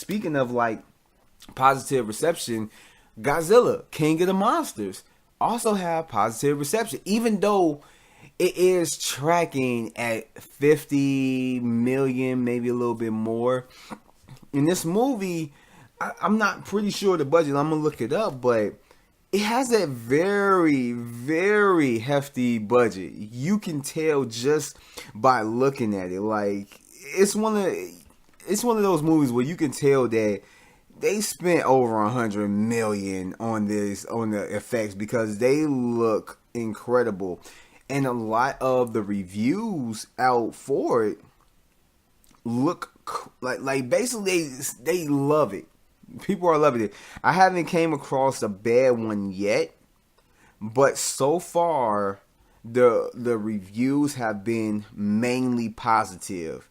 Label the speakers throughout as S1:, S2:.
S1: speaking of like positive reception, Godzilla, King of the Monsters, also have positive reception, even though it is tracking at 50 million, maybe a little bit more. In this movie, I'm not pretty sure the budget. I'm gonna look it up, but it has a very, very hefty budget. You can tell just by looking at it. Like it's one of those movies where you can tell that they spent over 100 million on the effects, because they look incredible, and a lot of the reviews out for it look like basically they love it. People are loving it. I haven't came across a bad one yet, but so far the reviews have been mainly positive,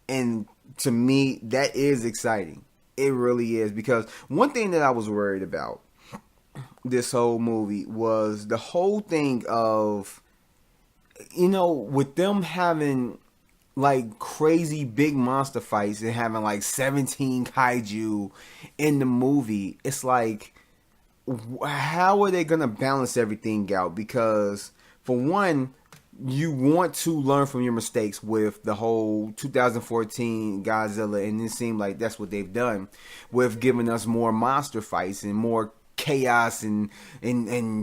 S1: and to me that is exciting. It really is, because one thing that I was worried about this whole movie was the whole thing of, with them having like crazy big monster fights and having like 17 kaiju in the movie. It's like, how are they gonna balance everything out? Because for one, you want to learn from your mistakes with the whole 2014 Godzilla, and it seemed like that's what they've done with giving us more monster fights and more chaos and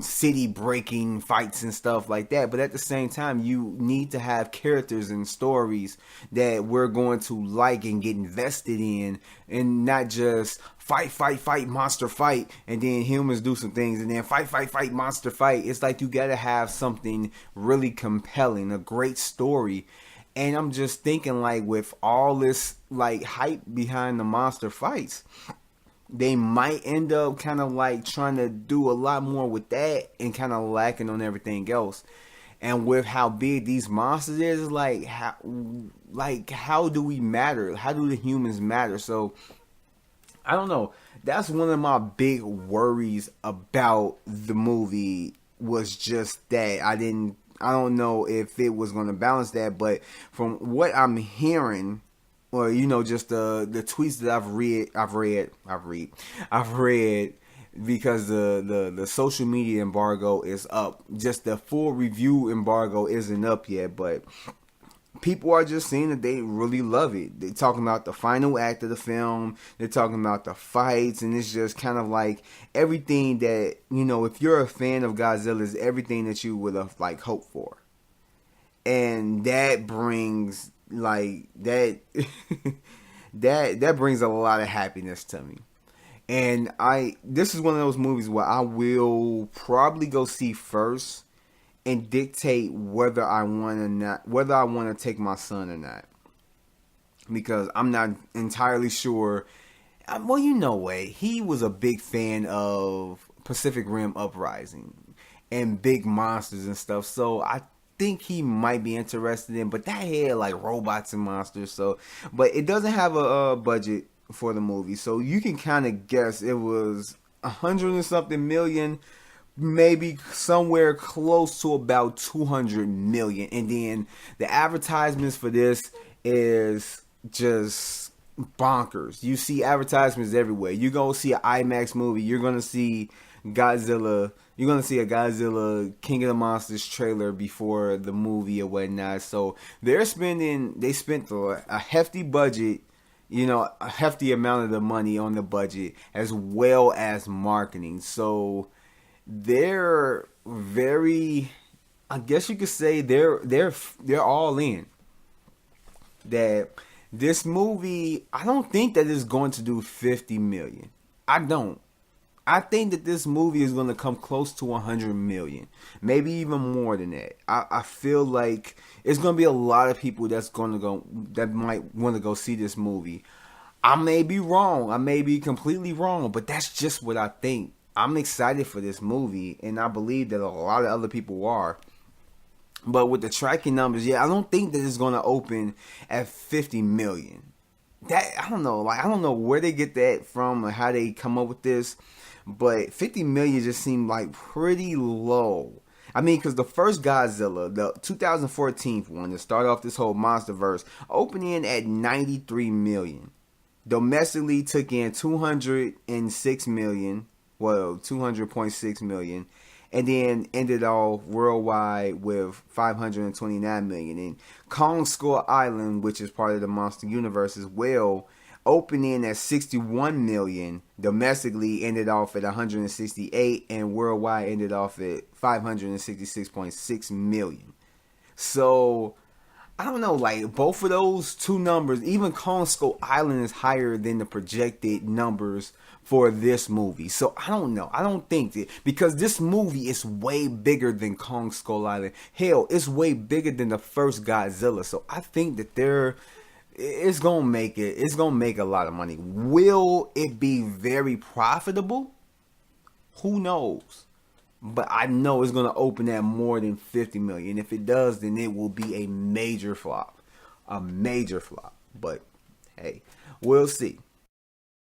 S1: city breaking fights and stuff like that. But at the same time, you need to have characters and stories that we're going to like and get invested in, and not just fight, monster fight, and then humans do some things, and then fight, monster fight. It's like you gotta have something really compelling, a great story. And I'm just thinking, like, with all this like hype behind the monster fights, they might end up kind of like trying to do a lot more with that and kind of lacking on everything else. And with how big these monsters is, like how do we matter? How do the humans matter? So I don't know. That's one of my big worries about the movie, was just that I don't know if it was going to balance that. But from what I'm hearing, or just the tweets that I've read, because the social media embargo is up. Just the full review embargo isn't up yet, but people are just saying that they really love it. They're talking about the final act of the film. They're talking about the fights, and it's just kind of like everything that, if you're a fan of Godzilla, is everything that you would have like hoped for. And that brings like that that brings a lot of happiness to me. And this is one of those movies where I will probably go see first and dictate whether I want to take my son or not, because I'm not entirely sure. Well, he was a big fan of Pacific Rim Uprising and big monsters and stuff, so I think he might be interested in. But that had like robots and monsters, so, but it doesn't have a budget for the movie, so you can kind of guess it was 100 and something million, maybe somewhere close to about 200 million. And then the advertisements for this is just bonkers. You see advertisements everywhere. You're gonna see an IMAX movie, you're gonna see Godzilla, you're going to see a Godzilla King of the Monsters trailer before the movie or whatnot. So they spent a hefty budget, a hefty amount of the money on the budget, as well as marketing. So they're very, I guess you could say they're all in. That this movie, I don't think that it's going to do 50 million. I don't. I think that this movie is going to come close to 100 million, maybe even more than that. I feel like it's going to be a lot of people that might want to go see this movie. I may be wrong. I may be completely wrong, but that's just what I think. I'm excited for this movie, and I believe that a lot of other people are. But with the tracking numbers, I don't think that it's going to open at 50 million. I don't know. I don't know where they get that from or how they come up with this. But 50 million just seemed like pretty low. I mean, because the first Godzilla, the 2014 one, to start off this whole MonsterVerse, opening at 93 million. domestically took in 206 million, well, 200.6 million, and then ended off worldwide with 529 million. And Kong Skull Island, which is part of the Monster Universe as well, opening at 61 million, domestically ended off at 168, and worldwide ended off at 566.6 million. So I don't know, like both of those two numbers, even Kong Skull Island is higher than the projected numbers for this movie. So I don't know. I don't think that, because this movie is way bigger than Kong Skull Island. Hell, it's way bigger than the first Godzilla. So I think that it's gonna make it. It's gonna make a lot of money. Will it be very profitable? Who knows? But I know it's going to open at more than 50 million. If it does, then it will be a major flop. A major flop. But, hey, we'll see.